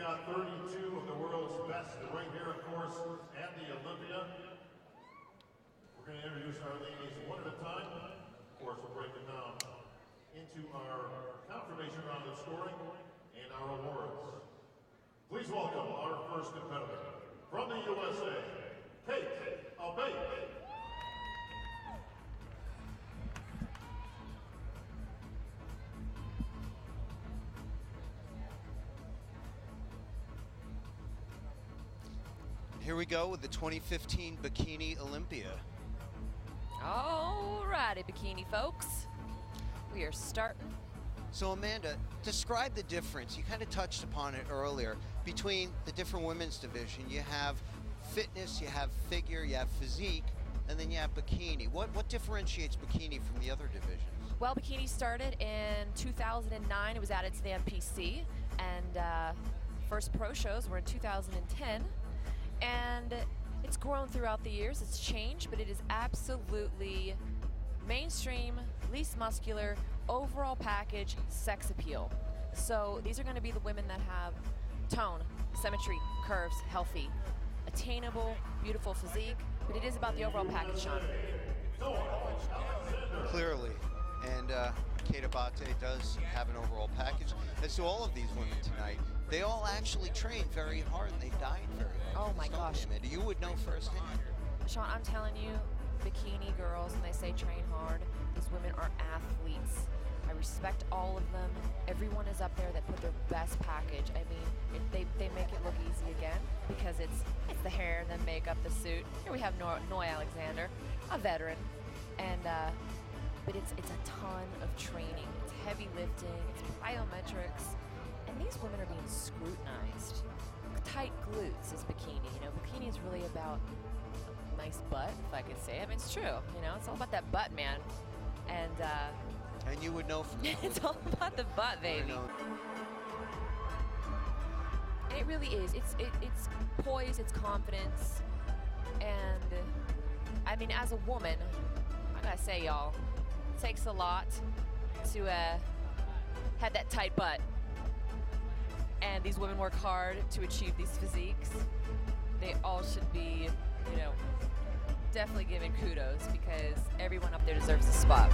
got 32 of the world's best right here, of course, at the Olympia. We're going to introduce our ladies one at a time. Of course, we'll break it down into our confirmation round of scoring and our awards. Please welcome our first competitor from the USA, Kate Abate. Here we go with the 2015 Bikini Olympia. Alrighty, bikini folks. We are starting. So Amanda, describe the difference. You kind of touched upon it earlier. Between the different women's division, you have fitness, you have figure, you have physique, and then you have bikini. What differentiates bikini from the other divisions? Well, bikini started in 2009. It was added to the NPC, and first pro shows were in 2010. And it's grown throughout the years. It's changed, but it is absolutely mainstream, least muscular, overall package, sex appeal. So these are going to be the women that have tone, symmetry, curves, healthy, attainable, beautiful physique, but it is about the overall package, Sean. Clearly, and Kate Abate does have an overall package. As do all of these women tonight. They all actually train very hard and they diet very hard. Oh my gosh. Amanda, you would know firsthand. Sean, I'm telling you, bikini girls, when they say train hard, these women are athletes. I respect all of them. Everyone is up there that put their best package. I mean, they make it look easy again because it's the hair, the makeup, the suit. Here we have Noy Alexander, a veteran, and but it's a ton of training. It's heavy lifting. It's plyometrics. And these women are being scrutinized. Tight glutes is bikini. You know, bikini is really about a nice butt, if I could say. I mean, it's true. You know, it's all about that butt, man. And you would know from that. it's all about the butt, baby. And it really is. It's poise. It's confidence. And I mean, as a woman, I gotta say, y'all, it takes a lot to have that tight butt. And these women work hard to achieve these physiques. They all should be, you know, definitely given kudos because everyone up there deserves a spot.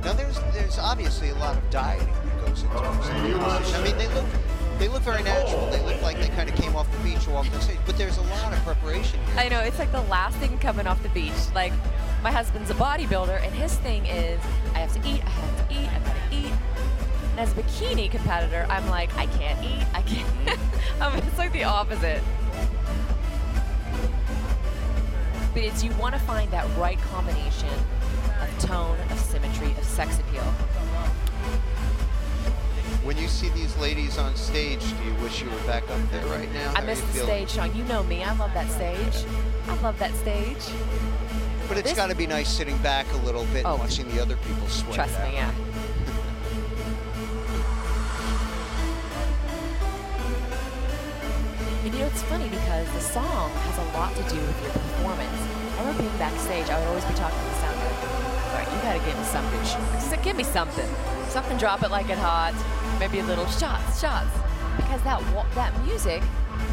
Now there's obviously a lot of dieting that goes into this. I mean, they look very natural. They look like they kind of came off the beach or walked on stage, but there's a lot of preparation here. I know, it's like the last thing coming off the beach. Like, my husband's a bodybuilder, and his thing is, I have to eat, I gotta eat. And as a bikini competitor, I'm like, I can't eat, I can't. It's like the opposite. But it's, you want to find that right combination of tone, of symmetry, of sex appeal. When you see these ladies on stage, do you wish you were back up there right now? I miss the stage, Sean. You know me. I love that stage. I love that stage. But it's got to be nice sitting back a little bit and watching the other people sweat. Trust me, yeah. And you know, it's funny because the song has a lot to do with your performance. I remember being backstage, I would always be talking to the sound guy. All right, you gotta give me something. She said, give me something. Something, drop it like it hot. Maybe a little shots. Because that music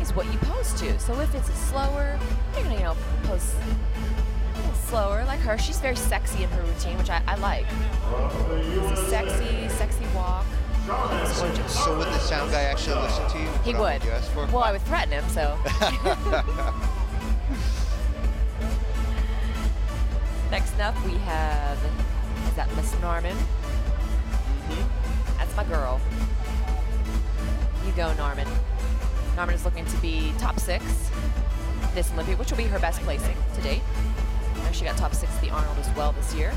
is what you pose to. So if it's slower, you're gonna, you know, pose a little slower like her. She's very sexy in her routine, which I like. It's a sexy walk. So would the sound guy actually listen to you? He would. You asked for? Well, I would threaten him, so. Next up, we have, is that Miss Norman? That's my girl. You go, Norman. Norman is looking to be top 6 this Olympia, which will be her best placing to date. I know she got top 6 at the Arnold as well this year.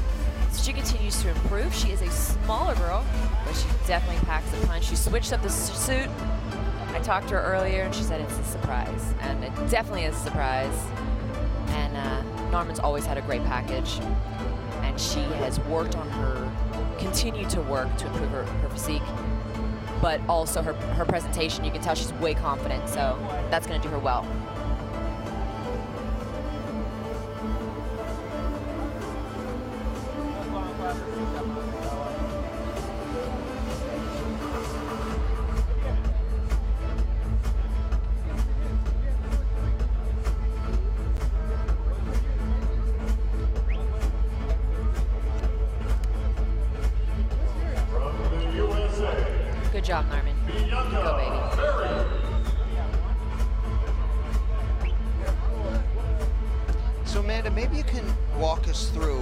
So she continues to improve. She is a smaller girl, but she definitely packs a punch. She switched up the suit. I talked to her earlier, and she said it's a surprise, and it definitely is a surprise. And Norman's always had a great package, and she has worked on continued to work to improve her physique, but also her presentation. You can tell she's way confident, so that's going to do her well. Go, baby. So Amanda, maybe you can walk us through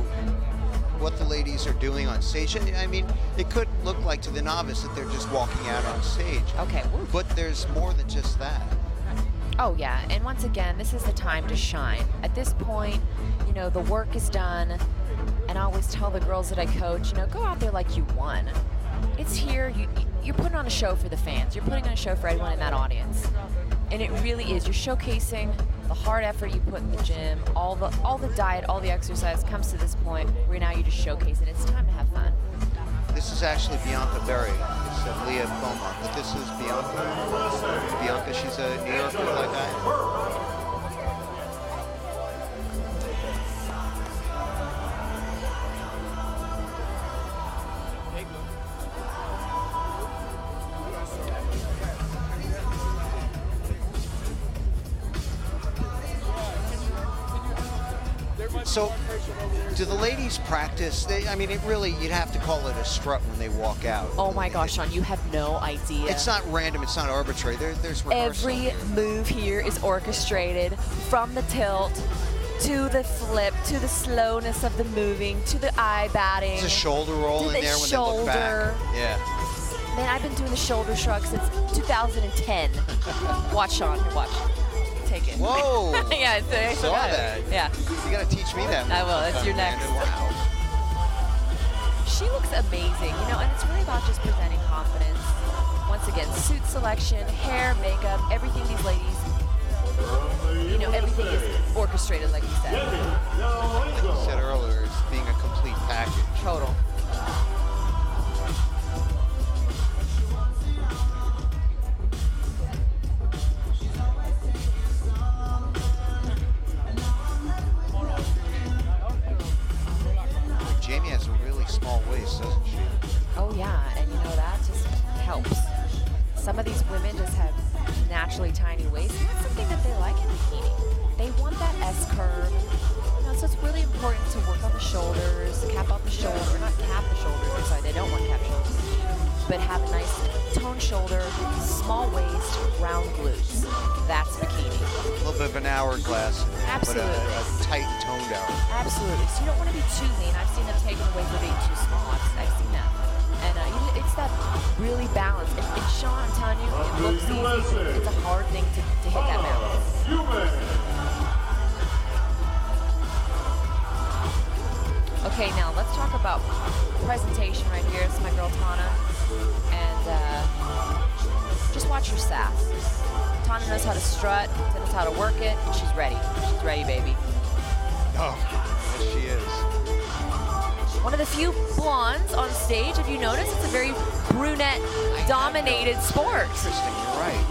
what the ladies are doing on stage. I mean, it could look like to the novice that they're just walking out on stage. Okay. But there's more than just that. Oh yeah, and once again, this is the time to shine. At this point, you know, the work is done, and I always tell the girls that I coach, you know, go out there like you won. It's here, you're putting on a show for the fans. You're putting on a show for everyone in that audience. And it really is. You're showcasing the hard effort you put in the gym, all the diet, all the exercise comes to this point where now you just showcase it. It's time to have fun. This is actually Bianca Berry. It's Leah Beaumont, but this is Bianca. Bianca, she's a New Yorker like I am. So, do the ladies practice? I mean, you'd have to call it a strut when they walk out. Oh my gosh, Sean, you have no idea. It's not random, it's not arbitrary. There's rehearsal. Every move here is orchestrated, from the tilt to the flip, to the slowness of the moving, to the eye batting. There's a shoulder roll in there when they look back. Yeah. Man, I've been doing the shoulder shrug since 2010. Watch, Sean, watch. Take it. Whoa! Yeah, I saw that. Yeah. You gotta teach me that. I will. It's your next. Wow. She looks amazing, you know, and it's really about just presenting confidence. Once again, suit selection, hair, makeup, everything these ladies, you know, everything is orchestrated, like you said. Like you said earlier, it's being a complete package. Total. Jamie has a really small waist, doesn't she? Oh yeah, and you know, that just helps. Some of these women just have naturally tiny waists, and that's something that they like in bikini. They want that S curve. You know, so it's really important to work on the shoulders, cap out the shoulder, or not cap the shoulders, I'm sorry, they don't want cap shoulders, but have a nice toned shoulder, small waist, round glutes. That's bikini. A little bit of an hourglass. Absolutely. But a tight and toned out. Absolutely. So you don't want to be too lean. I've seen them taken away for being too small. I've seen that. And it's that really balance. And Sean, I'm telling you, it looks easy. It's a hard thing to hit that balance. Okay, now let's talk about presentation right here. It's my girl Tana. And just watch her sass. Tana knows how to strut, knows how to work it, and she's ready. She's ready, baby. Oh, yes, she is. One of the few blondes on stage. If you notice, it's a very brunette-dominated sport. Interesting, you're right.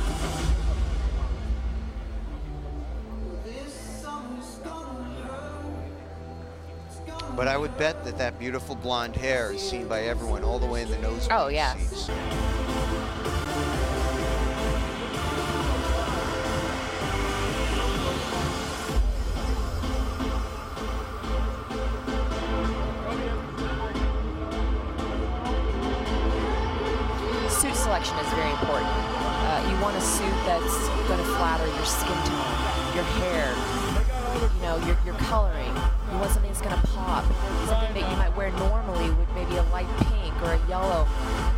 But I would bet that beautiful blonde hair is seen by everyone all the way in the nose. Oh, yeah. Seats. Suit selection is very important. You want a suit that's going to flatter your skin tone, your hair, you know, your coloring. You want something that's going to pop, something that you might wear normally with maybe a light pink or a yellow.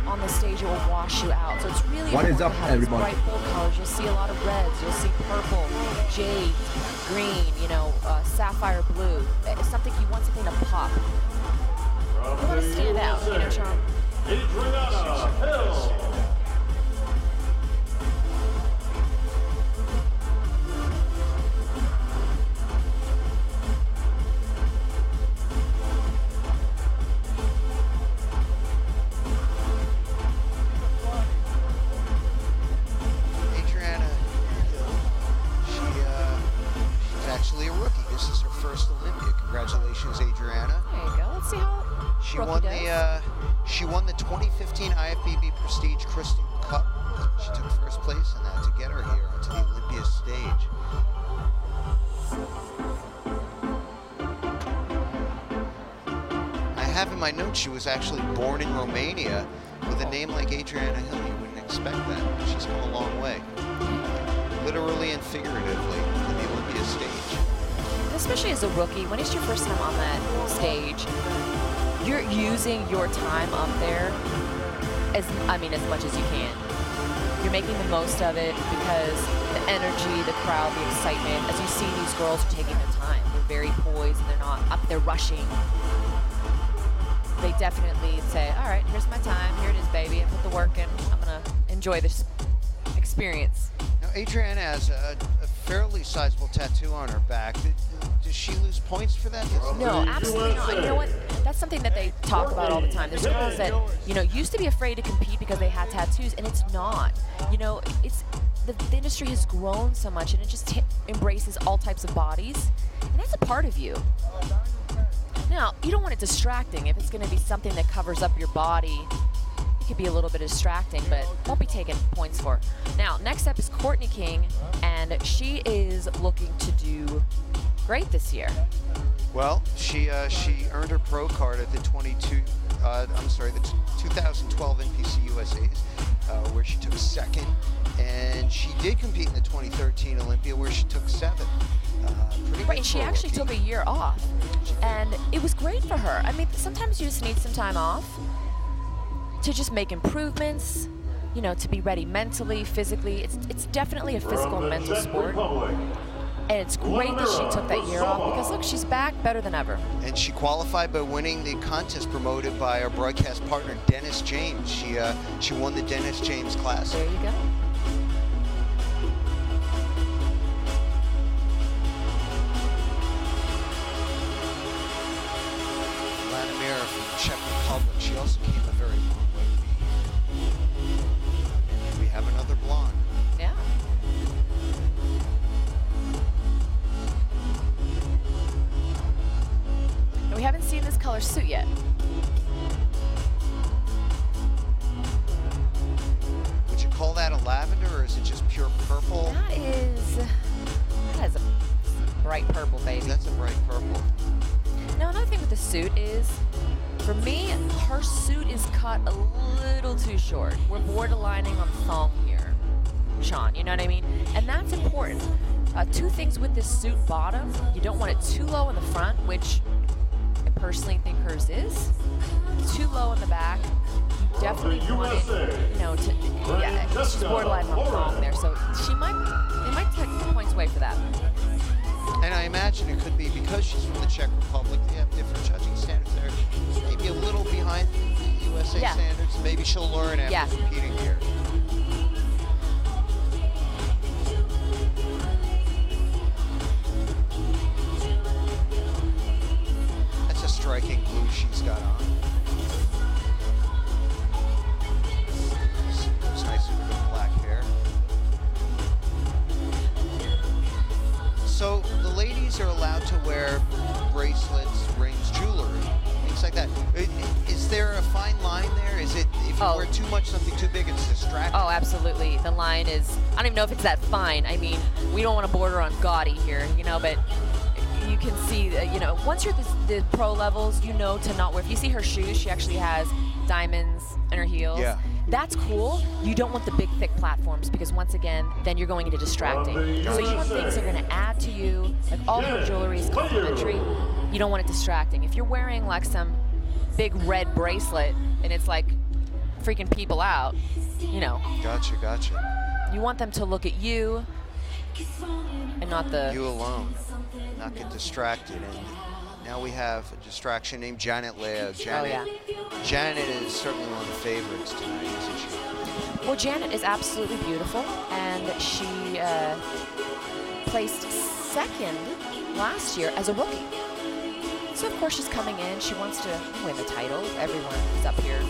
On the stage, it will wash you out. So it's really important to have these bright, bold colors. You'll see a lot of reds. You'll see purple, jade, green, you know, sapphire blue. It's something you want something to pop. You want to stand out, you know, Sean? Adriana Hill. Adriana Hill, she's actually a rookie. This is her first Olympia. Congratulations, Adriana. There you go. Let's see how She Roca won does. she won the 2015 IFBB Prestige Crystal Cup. She took first place in that to get her here onto the Olympia stage. I have in my notes she was actually born in Romania. With a name like Adriana Hill, you wouldn't expect that. She's come a long way, literally and figuratively, in the Olympia stage. Especially as a rookie, when it's your first time on that stage, you're using your time up there as much as you can. You're making the most of it because the energy, the crowd, the excitement, as you see these girls are taking their time. They're very poised and they're not up there rushing. They definitely say, all right, here's my time, here it is, baby. I put the work in, I'm gonna enjoy this experience. Now, Adriana has a fairly sizable tattoo on her back. Does she lose points for that? No, absolutely not. You know what? That's something that they talk about all the time. There's girls that, used to be afraid to compete because they had tattoos, and it's not. It's the industry has grown so much, and it just embraces all types of bodies, and that's a part of you. Now, you don't want it distracting. If it's going to be something that covers up your body, it could be a little bit distracting, but won't be taking points for. Now, next up is Courtney King, and she is looking to do great this year. Well, she earned her pro card at the 2012 NPC USA's, where she took second, and she did compete in the 2013 Olympia, where she took seventh. Right, and she actually took a year off, and it was great for her. I mean, sometimes you just need some time off to just make improvements, to be ready mentally, physically. It's definitely a physical and mental sport. And it's great that she took that year off because, look, she's back better than ever. And she qualified by winning the contest promoted by our broadcast partner, Dennis James. She won the Dennis James Classic. There you go. Vladimir from the Czech Republic. She also came a very long way to be here. And we have another blonde. Yeah. We haven't seen this color suit yet. Would you call that a lavender, or is it just pure purple? That is a bright purple, baby. That's a bright purple. Now, another thing with the suit is, for me, her suit is cut a little too short. We're borderlining on thong here, Sean, you know what I mean? And that's important. Two things with this suit bottom. You don't want it too low in the front, which personally think hers is too low in the back. You definitely want it, she's borderline on thong there, so they might take points away for that. And I imagine it could be because she's from the Czech Republic. They have different judging standards there. Maybe a little behind the USA standards. Maybe she'll learn after competing here. Striking blue she's got on. It's nice with the black hair. So the ladies are allowed to wear bracelets, rings, jewelry, things like that. Is there a fine line there? Is it, if you wear too much, something too big, it's distracting? Oh, absolutely. The line is, I don't even know if it's that fine. I mean, we don't want to border on gaudy here, but you can see that, once you're at the pro levels, to not wear. If you see her shoes, she actually has diamonds in her heels. Yeah. That's cool. You don't want the big, thick platforms because, once again, then you're going into distracting. So you want things that are going to add to you. Like, all her jewelry is complimentary. You don't want it distracting. If you're wearing, like, some big red bracelet and it's, like, freaking people out, Gotcha. You want them to look at you and not the... You alone. Not get distracted. And now we have a distraction named Janet Leo. Janet is certainly one of the favorites tonight, isn't she? Well, Janet is absolutely beautiful, and she placed second last year as a rookie. So, of course, she's coming in. She wants to win the title. Everyone is up here.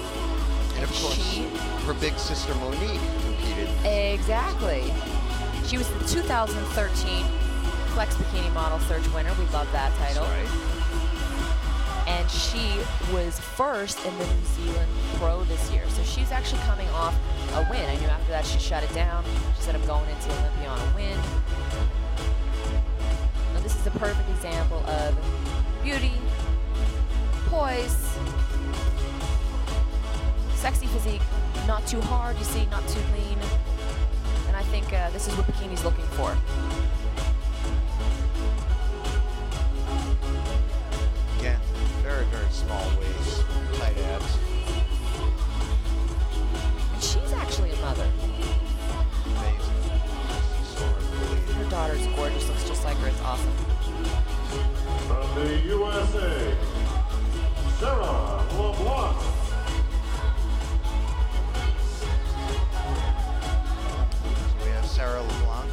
And of course, her big sister Monique competed. Exactly. She was the 2013 Flex Bikini Model Search winner. We love that title. That's right. And she was first in the New Zealand Pro this year. So she's actually coming off a win. I knew after that she shut it down. She said, I'm going into Olympia on a win. Now this is a perfect example of beauty, poise, sexy physique, not too hard, you see, not too lean. And I think this is what bikini's looking for. Again, very, very small waist, tight abs. And she's actually a mother. Amazing. Her daughter's gorgeous, looks just like her. It's awesome. From the USA, Sarah LeBlanc. We have Sarah LeBlanc,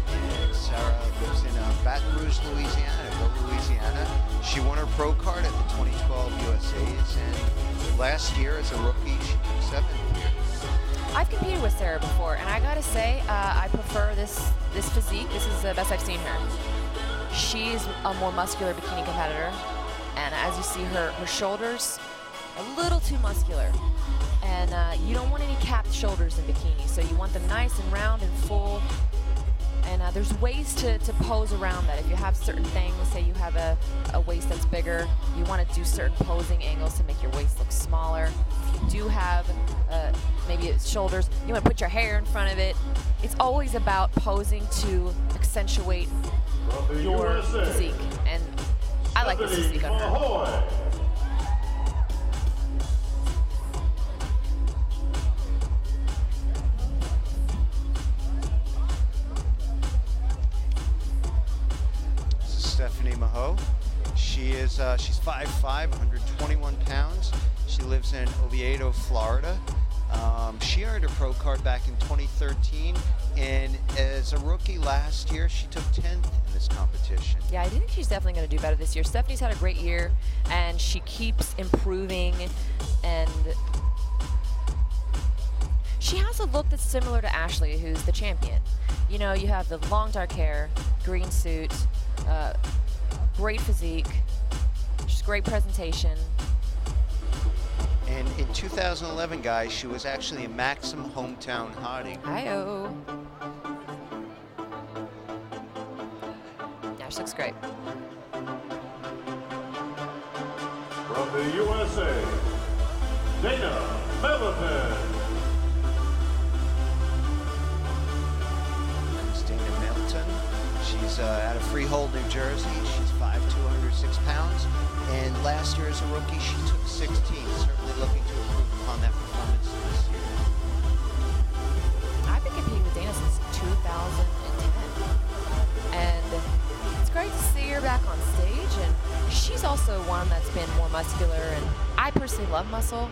and Sarah lives in Baton Rouge, Louisiana. She won her pro card at the 2012 USA's, and last year as a rookie, she took 7th here. I've competed with Sarah before, and I gotta say, I prefer this physique. This is the best I've seen her. She's a more muscular bikini competitor, and as you see, her shoulders a little too muscular, and you don't want any capped shoulders in bikini, so you want them nice and round and full. And there's ways to pose around that. If you have certain things, say you have a waist that's bigger, you want to do certain posing angles to make your waist look smaller. If you do have maybe it's shoulders, you want to put your hair in front of it. It's always about posing to accentuate your physique, and I like this physique on her. Stephanie Maho. She's 5'5", 121 pounds. She lives in Oviedo, Florida. She earned her pro card back in 2013, and as a rookie last year, she took 10th in this competition. Yeah, I think she's definitely going to do better this year. Stephanie's had a great year, and she keeps improving, and she has a look that's similar to Ashley, who's the champion. You know, you have the long dark hair, green suit, great physique, just great presentation. And in 2011, guys, she was actually a Maxim hometown hottie. Hi-oh. Yeah, she looks great. From the USA, Dana Melvin. Dana Milton. She's out of Freehold, New Jersey. She's 5'2", 106 pounds. And last year as a rookie, she took 16th. Certainly looking to improve upon that performance this year. I've been competing with Dana since 2010. And it's great to see her back on stage. And she's also one that's been more muscular. And I personally love muscle.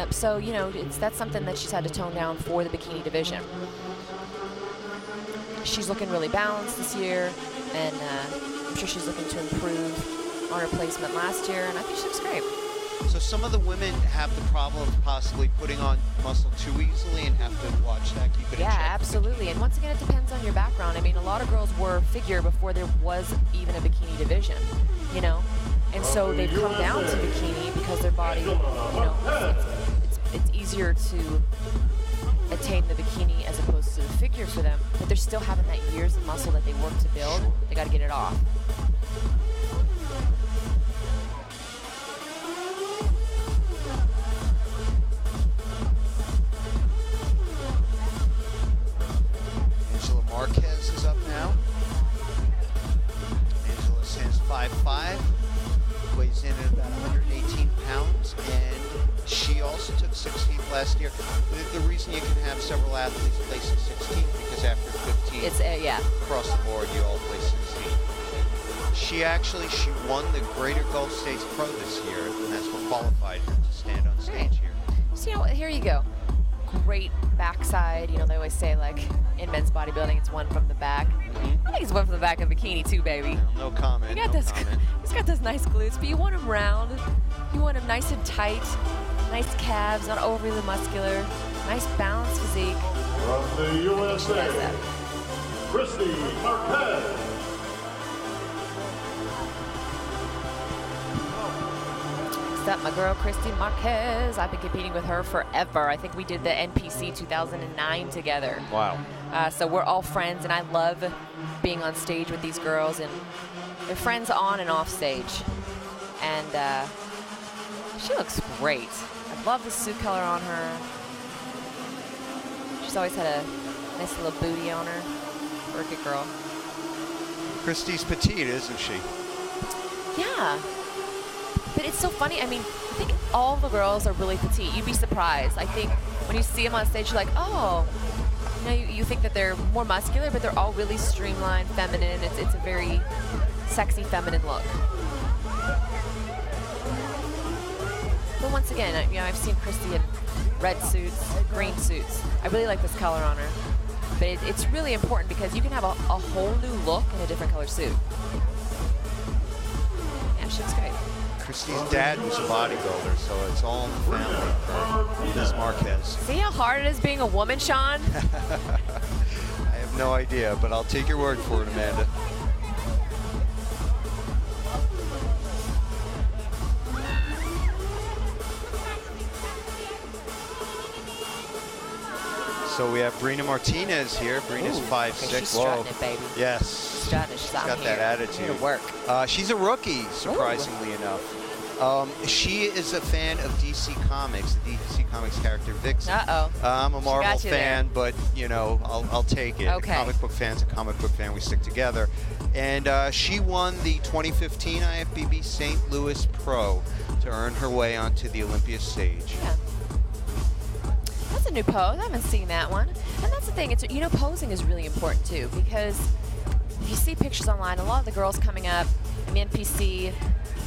So, you know, that's something that she's had to tone down for the bikini division. She's looking really balanced this year, and I'm sure she's looking to improve on her placement last year, and I think she looks great. So some of the women have the problem of possibly putting on muscle too easily and have to watch that, keep it in check. Yeah, absolutely. And once again, it depends on your background. I mean, a lot of girls were figure before there was even a bikini division, you know? And so they've come down to bikini because their body, you know, it's easier to attain the bikini as opposed to the figure for them, but they're still having that years of muscle that they work to build. They got to get it off. Angela Marquez is up now. Angela stands 5'5", weighs in at about 118 pounds, and she also took 16th last year. The reason you can have several athletes placing 16th because after 15, it's yeah, across the board, you all place 16th. She won the Greater Gulf States Pro this year, and that's what qualified her to stand on stage here. So, you know, here you go. Great backside. You know, they always say, like, in men's bodybuilding, it's one from the back. I think it's one from the back of bikini, too, baby. No comment. He's got those nice glutes, but you want him round. You want him nice and tight. Nice calves, not overly muscular. Nice balanced physique. From the USA, Christy Marquez. Next up, my girl, Christy Marquez. I've been competing with her forever. I think we did the NPC 2009 together. Wow. So we're all friends, and I love being on stage with these girls, and they're friends on and off stage. And she looks great. I love the suit color on her. She's always had a nice little booty on her. For a good girl. Christy's petite, isn't she? Yeah. But it's so funny. I mean, I think all the girls are really petite. You'd be surprised. I think when you see them on stage, you're like, oh, you know, you think that they're more muscular, but they're all really streamlined, feminine. It's a very sexy, feminine look. But once again, you know, I've seen Christy in red suits, green suits. I really like this color on her. But it's really important because you can have a whole new look in a different color suit. Yeah, she looks great. Christy's dad was a bodybuilder, so it's all in the family for Ms. Marquez. See how hard it is being a woman, Sean? I have no idea, but I'll take your word for it, Amanda. So we have Brina Martinez here. Brina's 5'6". She's strutting it, baby. Yes. She's strutting it. She's got out that here. attitude. Need to work. She's a rookie, surprisingly enough. She is a fan of DC Comics, the DC Comics character Vixen. Uh-oh. I'm a Marvel fan, but, you know, I'll take it. Okay. A comic book fan's a comic book fan. We stick together. And she won the 2015 IFBB St. Louis Pro to earn her way onto the Olympia stage. Yeah. That's a new pose. I haven't seen that one. And that's the thing. It's, you know, posing is really important, too, because if you see pictures online, a lot of the girls coming up in the NPC, you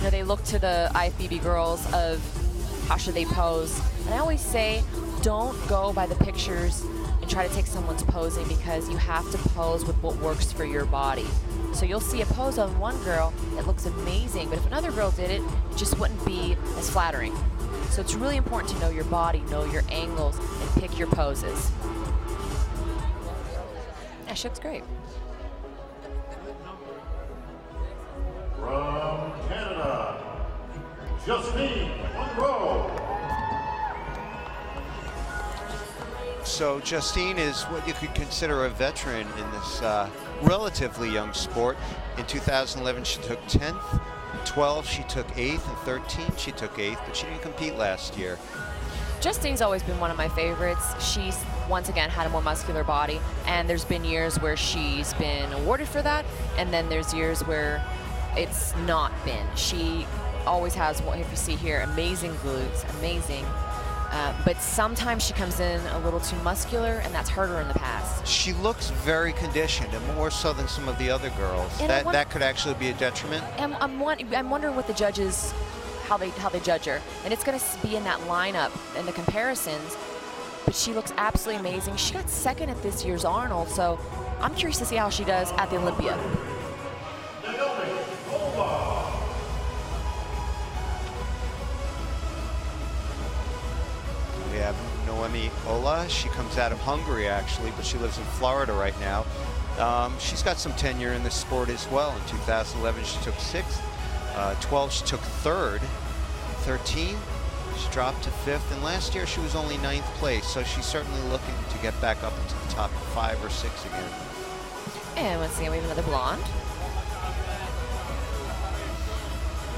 know, they look to the IFBB girls of how should they pose. And I always say, don't go by the pictures and try to take someone's posing, because you have to pose with what works for your body. So you'll see a pose on one girl that looks amazing, but if another girl did it, it just wouldn't be as flattering. So it's really important to know your body, know your angles, and pick your poses. Yeah, she looks great. From Canada, Justine Monroe. So Justine is what you could consider a veteran in this relatively young sport. In 2011, she took 10th. 12, she took 8th, and 13, she took 8th, but she didn't compete last year. Justine's always been one of my favorites. She's, once again, had a more muscular body, and there's been years where she's been awarded for that, and then there's years where it's not been. She always has, if you see here, amazing glutes, amazing. But sometimes she comes in a little too muscular, and that's hurt her in the past. She looks very conditioned, and more so than some of the other girls. And that could actually be a detriment. And I'm wondering what the judges, how they judge her, and it's going to be in that lineup in the comparisons. But she looks absolutely amazing. She got second at this year's Arnold, so I'm curious to see how she does at the Olympia. We have Noemi Ola. She comes out of Hungary, actually, but she lives in Florida right now. She's got some tenure in this sport as well. In 2011, she took 6th. 12, she took 3rd. 13, she dropped to 5th. And last year, she was only 9th place, so she's certainly looking to get back up into the top 5 or 6 again. And once again, we have another blonde.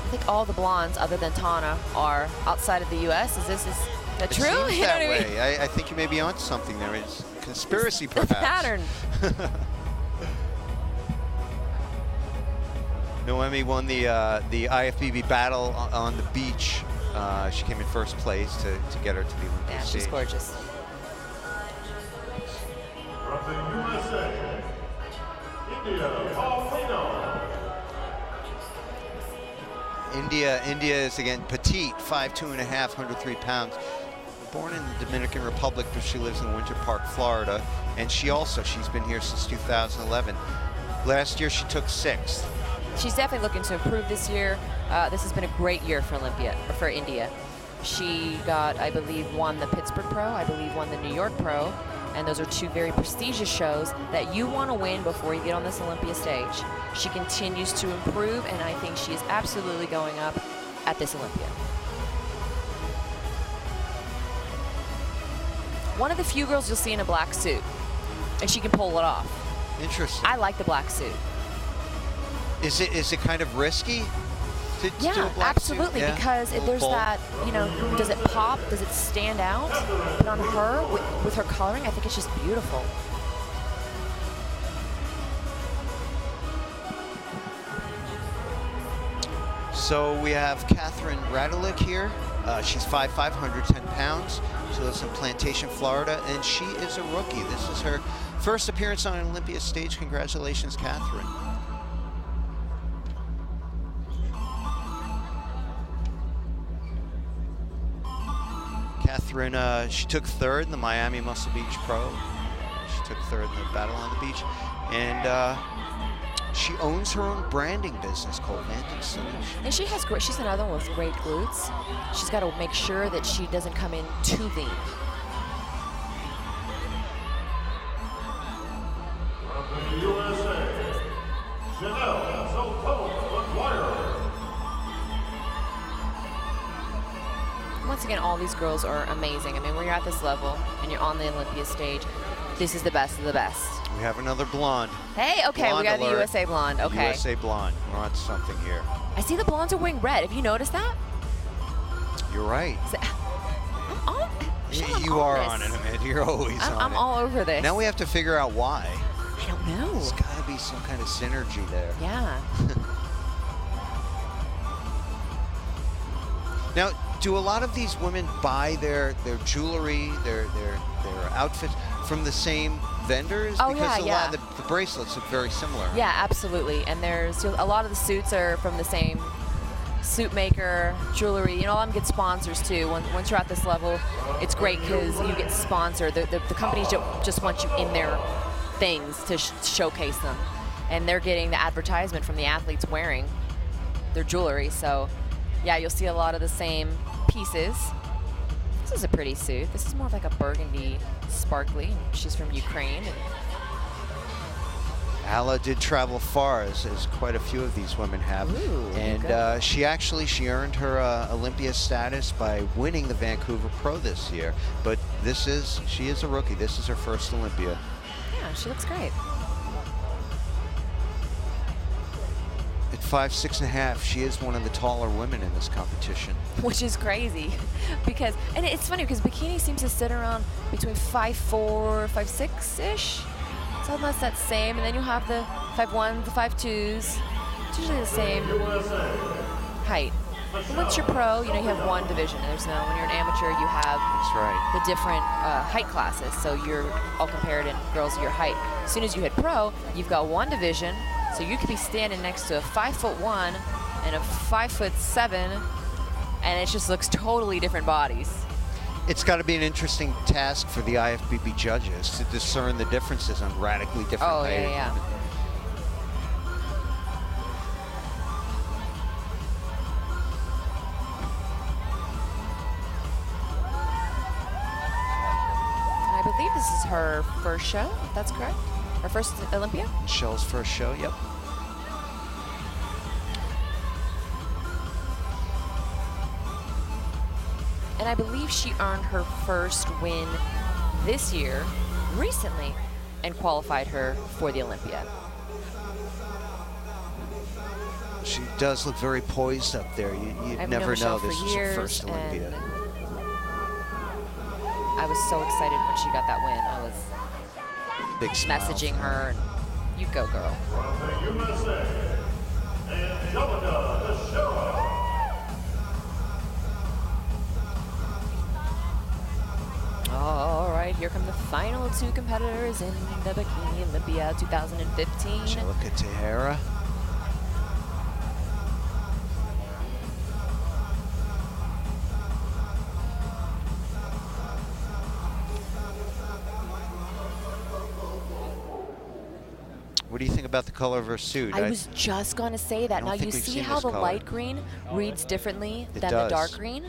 I think all the blondes, other than Tana, are outside of the U.S. Is that true? It seems that way. I think you may be onto something there. It's conspiracy, perhaps. Pattern. Noemi won the IFBB battle on the beach. She came in 1st place to get her to the Olympia Yeah, stage. she's gorgeous. From the USA, India, Paulino. India is, again, petite, 5'2.5", 103 pounds. Born in the Dominican Republic, but she lives in Winter Park, Florida. And she's been here since 2011. Last year, she took 6th. She's definitely looking to improve this year. This has been a great year for India. She got, I believe, won the Pittsburgh Pro, I believe won the New York Pro, and those are 2 very prestigious shows that you want to win before you get on this Olympia stage. She continues to improve, and I think she is absolutely going up at this Olympia. One of the few girls you'll see in a black suit, and she can pull it off. Interesting. I like the black suit. Is it kind of risky? to do Yeah, a black absolutely, suit? Yeah. because if there's Bold. that, you know, does it pop? Does it stand out? But on her, with her coloring, I think it's just beautiful. So we have Catherine Radilick here. She's 5'5", 110 pounds. She lives in Plantation, Florida, and she is a rookie. This is her first appearance on an Olympia stage. Congratulations, Catherine. Catherine, she took third in the Miami Muscle Beach Pro. She took third in the Battle on the Beach. And she owns her own branding business called Vantage Solutions. And she has great, she's another one with great glutes. She's got to make sure that she doesn't come in too lean. From the USA, Once again, all these girls are amazing. I mean, when you're at this level and you're on the Olympia stage, this is the best of the best. We have another blonde. Hey, okay, Blonde we got alert. the USA blonde. Okay. USA blonde. We're on something here. I see the blondes are wearing red. Have you noticed that? You're right. I'm on. Michelle, You are this. on it, Amanda. You're always on I'm it. all over this. Now we have to figure out why. I don't know. There's got to be some kind of synergy there. Yeah. Now, do a lot of these women buy their jewelry, their outfits from the same vendors? Oh, because yeah, a lot of the bracelets look very similar. Yeah, absolutely. And there's a lot of the suits are from the same suit maker, jewelry. You know, a lot of them get sponsors too. Once you're at this level, it's great because you get sponsored. The companies just want you in their things to showcase them. And they're getting the advertisement from the athletes wearing their jewelry. So, yeah, you'll see a lot of the same pieces. This is a pretty suit. This is more of like a burgundy sparkly. She's from Ukraine. Alla did travel far, as quite a few of these women have. Ooh, and she earned her Olympia status by winning the Vancouver Pro this year. But she is a rookie. This is her first Olympia. Yeah, she looks great. At 5'6½", she is one of the taller women in this competition. Which is crazy, because, and it's funny because bikini seems to sit around between 5'4", 5'6"-ish. So that's that same, and then you'll have the 5'1", the 5'2s. It's usually the same height. But once you're pro, you know, you have one division. There's no, when you're an amateur, you have That's right. the different height classes. So you're all compared in girls of your height. As soon as you hit pro, you've got one division. So you could be standing next to a 5'1" and a 5'7", and it just looks totally different bodies. It's got to be an interesting task for the IFBB judges to discern the differences on radically different Oh, height. yeah. I believe this is her first show, if that's correct. Her first Olympia? Michelle's first show, yep. And I believe she earned her first win this year, recently, and qualified her for the Olympia. She does look very poised up there. You'd I've never known Michelle know this for is her years, first Olympia. and I was so excited when she got that win. I was Big smile. messaging her, and you go, girl. From the USA, Angelica Teixeira. All right, here come the final two competitors in the Bikini Olympia 2015. Angelica Teixeira. What do you think about the color of her suit? I was just going to say that. don't Now, think you we've see seen how this the color. light green reads differently It than the does. dark green?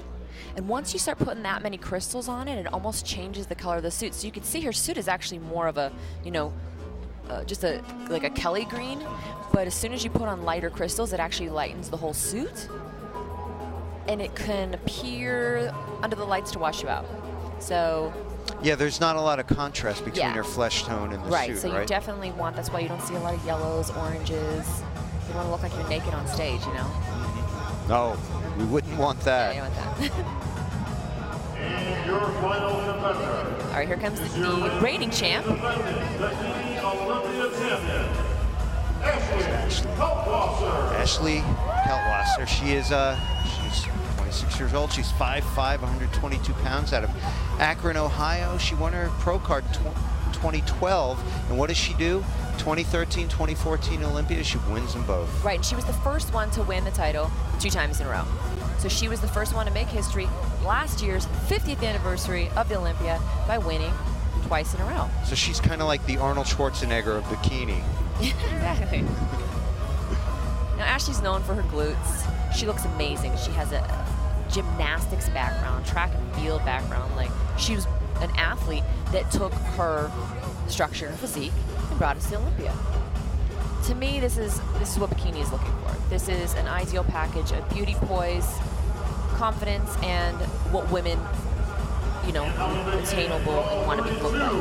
And once you start putting that many crystals on it, it almost changes the color of the suit. So you can see her suit is actually more of a, you know, just like a Kelly green. But as soon as you put on lighter crystals, it actually lightens the whole suit. And it can appear under the lights to wash you out. So, Yeah, there's not a lot of contrast between Yeah. her flesh tone and the right, suit, so you right? definitely want, that's why you don't see a lot of yellows, oranges. You want to look like you're naked on stage, you know? No, we wouldn't want that. Yeah, you don't want that. And your final competitor. All right, here comes the reigning champ. Ashley Kaltwasser. She's 26 years old. She's 5'5", 122 pounds, out of Akron, Ohio. She won her pro card in 2012. And what does she do? 2013, 2014 Olympia, she wins them both. Right, and she was the first one to win the title 2 times in a row. So she was the first one to make history last year's 50th anniversary of the Olympia by winning twice in a row. So she's kind of like the Arnold Schwarzenegger of bikini. Exactly. Now Ashley's known for her glutes. She looks amazing. She has a gymnastics background, track and field background. Like, she was an athlete that took her structure and physique and brought us to Olympia. To me, this is what bikini is looking for. This is an ideal package of beauty, poise, confidence, and what women, you know, attainable and want to be looked like.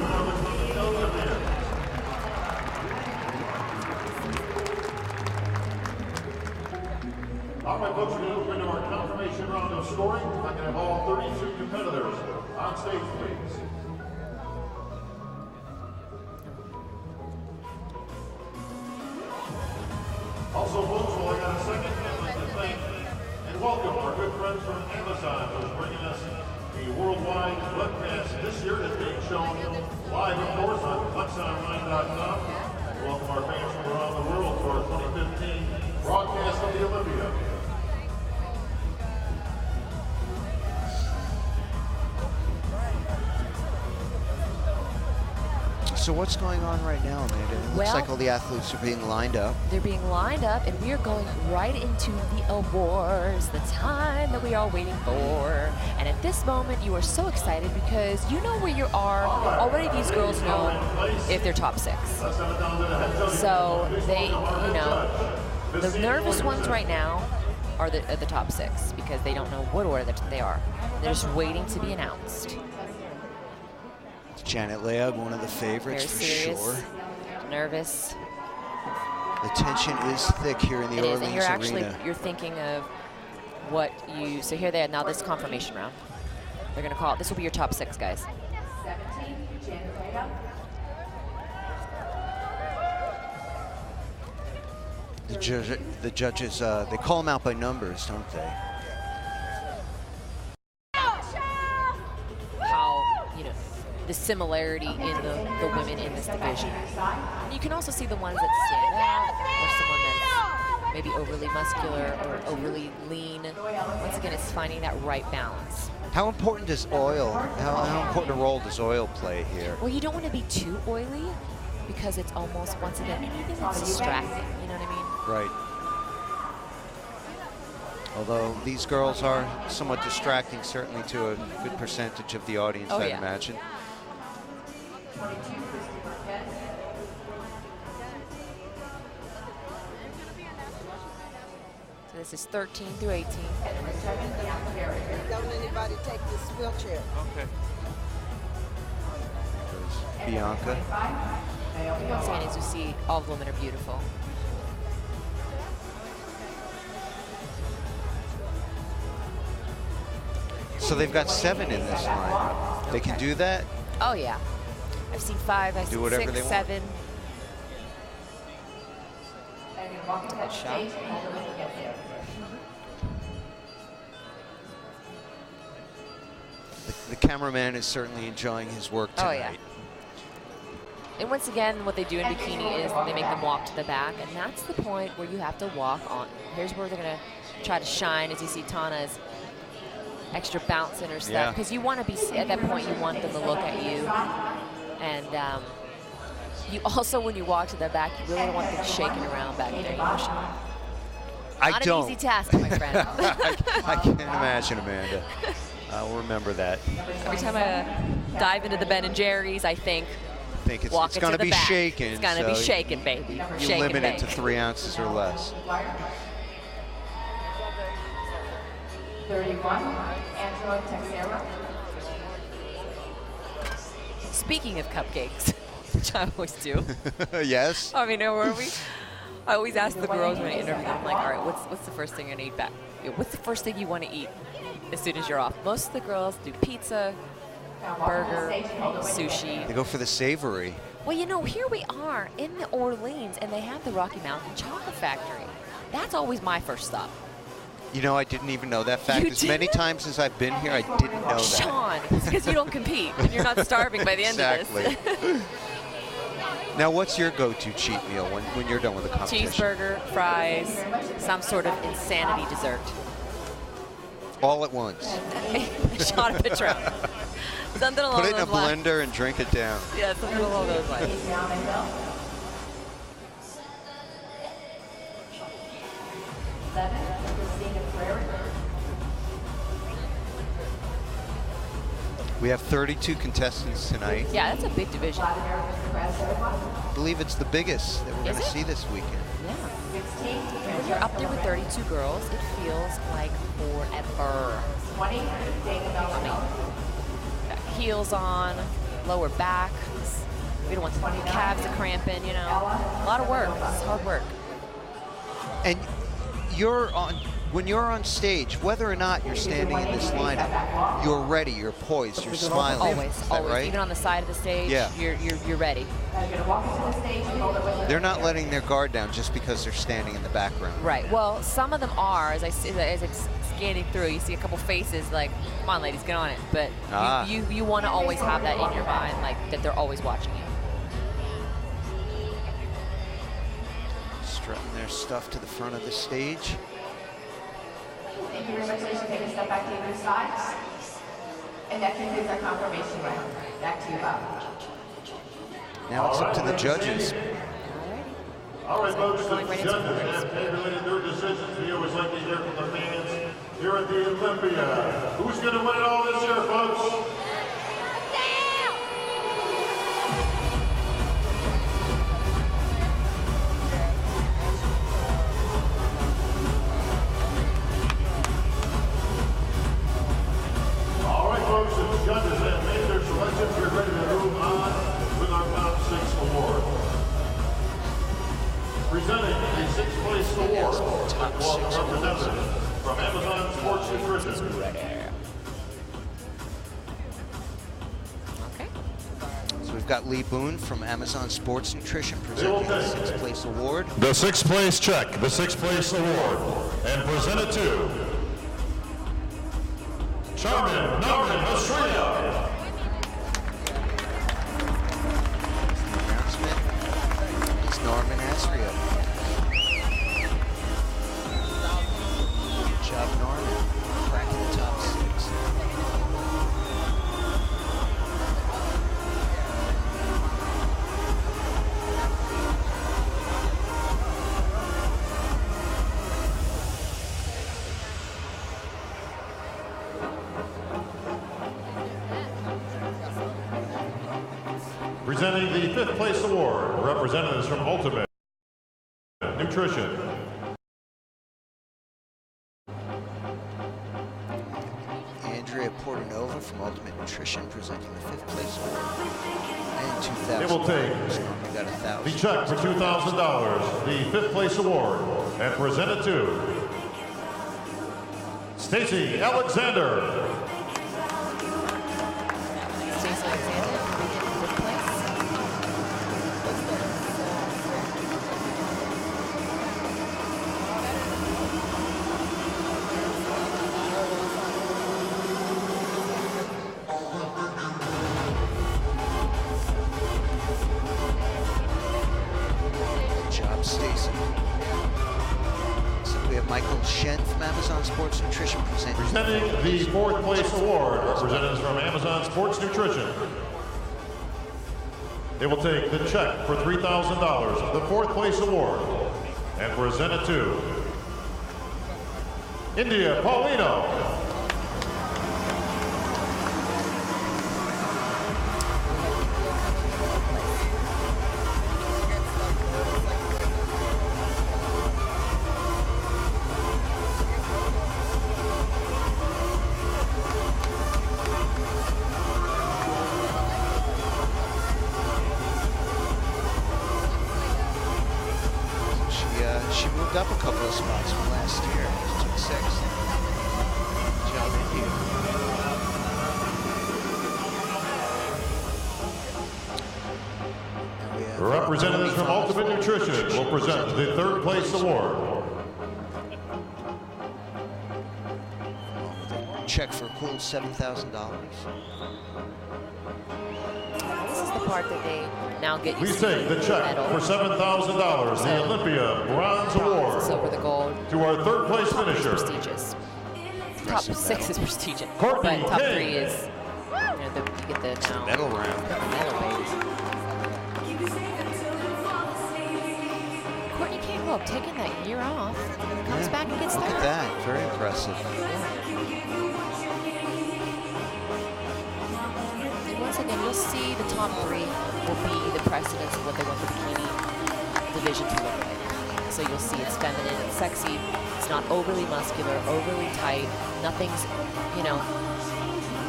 All right, folks, we're going to move into our confirmation round of scoring. I'm going to have all 32 competitors on stage, please. Also, folks, while I got a second, I'd like to thank and welcome our good friends from Amazon who's bringing us the worldwide webcast. This year is being shown live, of course, on FlexOnline.com. Welcome our fans from around the world to our 2015 broadcast of the Olympia. So what's going on right now, Amanda? It looks like all the athletes are being lined up. They're being lined up, and we are going right into the awards, the time that we are waiting for. And at this moment, you are so excited because you know where you are. Already these girls know if they're top 6. So they, you know, the nervous ones right now are the top 6 because they don't know what order that they are. They're just waiting to be announced. Janet Leab, one of the favorites for sure. Nervous. The tension is thick here in the Orleans and you're actually, arena. you're thinking of what you, so here they are, now this confirmation round. They're gonna call it, this will be your top 6, guys. 17, Janet Leab. The judges, they call them out by numbers, don't they? The similarity in the women in this division. And you can also see the ones that stand out, or someone that's maybe overly muscular or overly lean. Once again, it's finding that right balance. How important does oil, how important a role does oil play here? Well, you don't want to be too oily because it's almost, once again, anything that's distracting, you know what I mean? Right. Although these girls are somewhat distracting, certainly to a good percentage of the audience, I'd imagine. So this is 13 through 18. Don't anybody take this wheelchair. Okay. There's Bianca. What I'm saying is you see all the women are beautiful. So they've got 7 in this line. They can do that? Oh yeah. I've seen 5, I've seen 6, 7. Good shot. The cameraman is certainly enjoying his work tonight. Oh yeah. And once again, what they do in bikini is they make them walk to the back, and that's the point where you have to walk on. Here's where they're gonna try to shine, as you see Tana's extra bounce in her step, because you want to be, at that point, you want them to look at you. And you also, when you walk to the back, you really don't want them shaking around back there. Not an easy task, my friend. I can't imagine, Amanda. I'll remember that. Every time I dive into the Ben & Jerry's, I think it's going to be shaken. It's going to be shaken, baby. You limit it to 3 ounces or less. 31, Angela Texera. Speaking of cupcakes, which I always do. Yes. I mean, I always ask the girls when I interview them, I'm like, all right, what's the first thing you're gonna eat back what's the first thing you want to eat as soon as you're off? Most of the girls do pizza, burger, sushi. They go for the savory. Well, you know, here we are in the Orleans, and they have the Rocky Mountain Chocolate Factory. That's always my first stop. You know, I didn't even know that fact. You As many times as I've been here, I didn't know that. Sean, it's because you don't compete, and you're not starving by the end of this. Now, what's your go-to cheat meal when you're done with the competition? Cheeseburger, fries, some sort of insanity dessert. All at once. Shot of Patron. Something along Put it in a those lines. blender and drink it down. Yeah, something along those lines. We have 32 contestants tonight. Yeah, that's a big division. I believe it's the biggest that we're going to see this weekend. Yeah. When you're up there with 32 girls, it feels like forever. Got heels on, lower back. We don't want the calves to cramping, you know. A lot of work. It's hard work. And when you're on stage, whether or not you're standing in this lineup, you're ready, you're poised, you're smiling. Always, Is that always. right? Even on the side of the stage, Yeah. you're ready. They're not letting their guard down just because they're standing in the background. Right. Well, some of them are. As it's scanning through, you see a couple faces like, "Come on, ladies, get on it." But you want to always have that in your mind, like that they're always watching you. Strutting their stuff to the front of the stage. Thank you very much. Ladies, take a step back to either side. And that concludes our confirmation round. Back to you, Bob. Now it's up to the judges. All right, folks, the judges have tabulated their decisions. We always like to hear from the fans here at the Olympia. Who's going to win it all this year, folks? All right, folks, the judges have made their selections. We're ready to move on with our top 6 award. Presenting the 6th place award, representative from Amazon Sports Nutrition. Okay. So we've got Lee Boone from Amazon Sports Nutrition presenting the 6th place award. The 6th place check, the 6th place award, and presented to Charmin Norman Australia. The announcement is Norman Asrio. Good job, Norman. Cracking the top 6. Presenting the 5th place award, representatives from Ultimate Nutrition. Andrea Portanova from Ultimate Nutrition presenting the 5th place award. And 2,000. It will take We got 1,000. the check for $2,000, the 5th place award, and presented to Stacy Alexander. Stacey Alexander, fifth place. Good job, Stacy. So we have Michael Shen from Amazon Sports Nutrition presenting. Presenting the 4th place award, representatives from Amazon Sports Nutrition. They will take the check for $3,000, the 4th place award, and present it to India Paulino. She moved up a couple of spots from last year. She took 26th. Job India. Representatives from Ultimate Nutrition will present the third place award. Check for a cool $7,000. This is the part that they now get We used take the check medal. for $7,000, the Olympia Bronze Award, The silver, the gold. to our third place Top is finisher. prestigious. Top 6 is prestigious, Courtney but top King. 3 is, you get the now. Medal round. Medal, baby. Courtney King, look, taking that year off, comes back and gets Look third. at that. Very impressive. Once again, you'll see the top 3 will be the precedence of what they want the bikini division to look like. So you'll see it's feminine, it's sexy, it's not overly muscular, overly tight, nothing's, you know,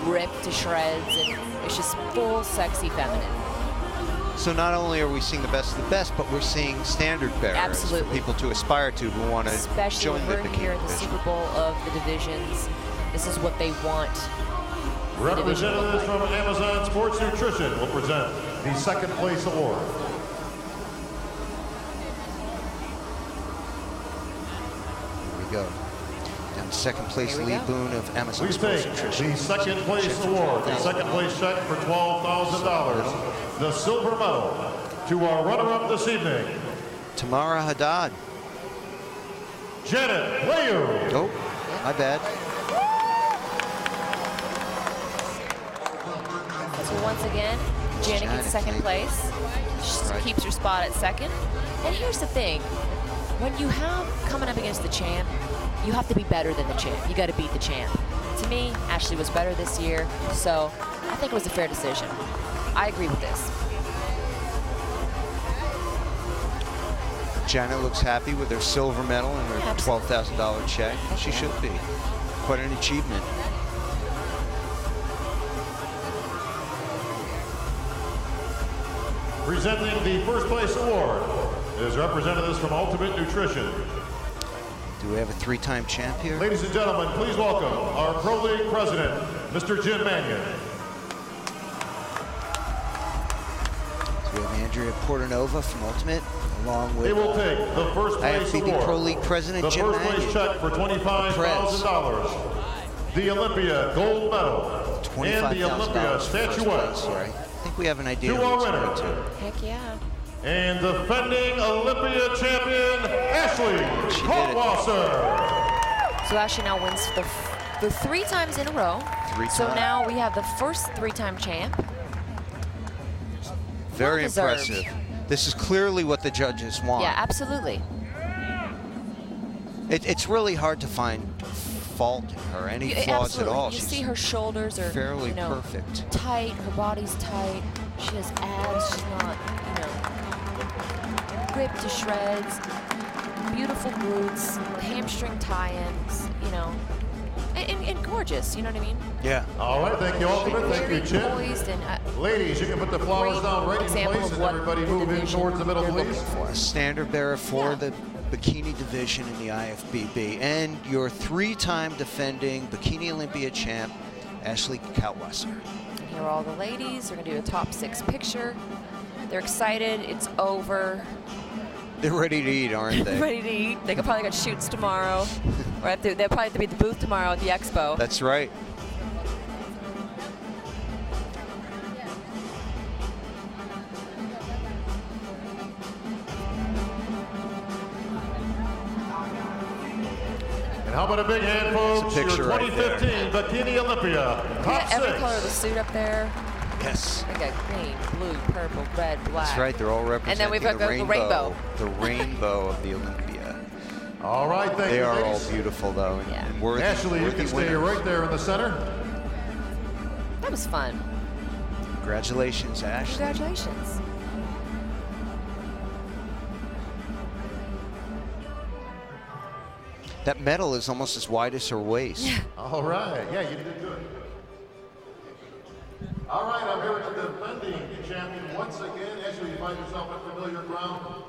ripped to shreds, and it's just full, sexy, feminine. So not only are we seeing the best of the best, but we're seeing standard bearers Absolutely. for people to aspire to who want to Especially join when the we're here bikini at the Super division. Bowl of the divisions, this is what they want. Representatives from Amazon Sports Nutrition will present the second place award. Here we go. Down to second place, Here we Lee go. Boone of Amazon We Sports take Nutrition. the second place award, the second place check for $12,000, the silver medal, to our runner-up this evening, Tamara Haddad. Janet Layu. Oh, my bad. So once again, Janet gets second Janet, place. She Right. keeps her spot at second. And here's the thing. When you have coming up against the champ, you have to be better than the champ. You got to beat the champ. To me, Ashley was better this year, so I think it was a fair decision. I agree with this. Janet looks happy with her silver medal and her Yeah, $12,000 check. She yeah. should be. Quite an achievement. Presenting the first place award is representatives from Ultimate Nutrition. Do we have a 3-time champ here? Ladies and gentlemen, please welcome our Pro League president, Mr. Jim Mannion. So we have Andrea Portanova from Ultimate, along with They will take the first place IFBB award. Pro League president The Jim first place Mannion. check for $25,000. The Olympia gold medal and the Olympia $25,000 statuette. right? I think we have an idea To who our it's winner. going to. Heck yeah. And defending Olympia champion, Ashley She did it. Kaltwasser. So Ashley now wins the 3 times in a row. 3 So times. now we have the first 3-time champ. Very Well-deserved. impressive. This is clearly what the judges want. Yeah, absolutely. It's really hard to find fault in her, any flaws Absolutely. at all. You She's see her shoulders are fairly you know, perfect. tight. Her body's tight. She has abs. She's not, you know, ripped to shreds. Beautiful glutes, hamstring tie-ins. You know, and gorgeous. You know what I mean? Yeah. All right, thank you, Ultimate. Thank you, Very Jim. poised and Ladies, you can put the flowers great down right in example place of and what everybody the move in division towards the middle, they're please. looking for. A standard bearer for Yeah. the bikini division in the IFBB, and your 3-time defending Bikini Olympia champ, Ashley Kaltwasser. And here are all the ladies. They're gonna do a top 6 picture. They're excited. It's over. They're ready to eat, aren't they? Ready to eat. They could probably got shoots tomorrow. Or they'll probably have to be at the booth tomorrow at the expo. That's right. And how about a big hand, folks? Your picture right 2015 Bikini Olympia top Every 6. color of the suit up there. Yes. I got green, blue, purple, red, black. That's right. They're all representing And then we've got the the rainbow. rainbow. The rainbow of the Olympia. All right, thank They you, are all ladies. beautiful, though, and, Yeah. and worthy, Ashley, you worthy can stay winners. right there in the center. That was fun. Congratulations, Ashley. Congratulations. That medal is almost as wide as her waist. All right, yeah, you did good. All right, I'm here with the defending champion once again. Ashley, you find yourself on familiar ground right here.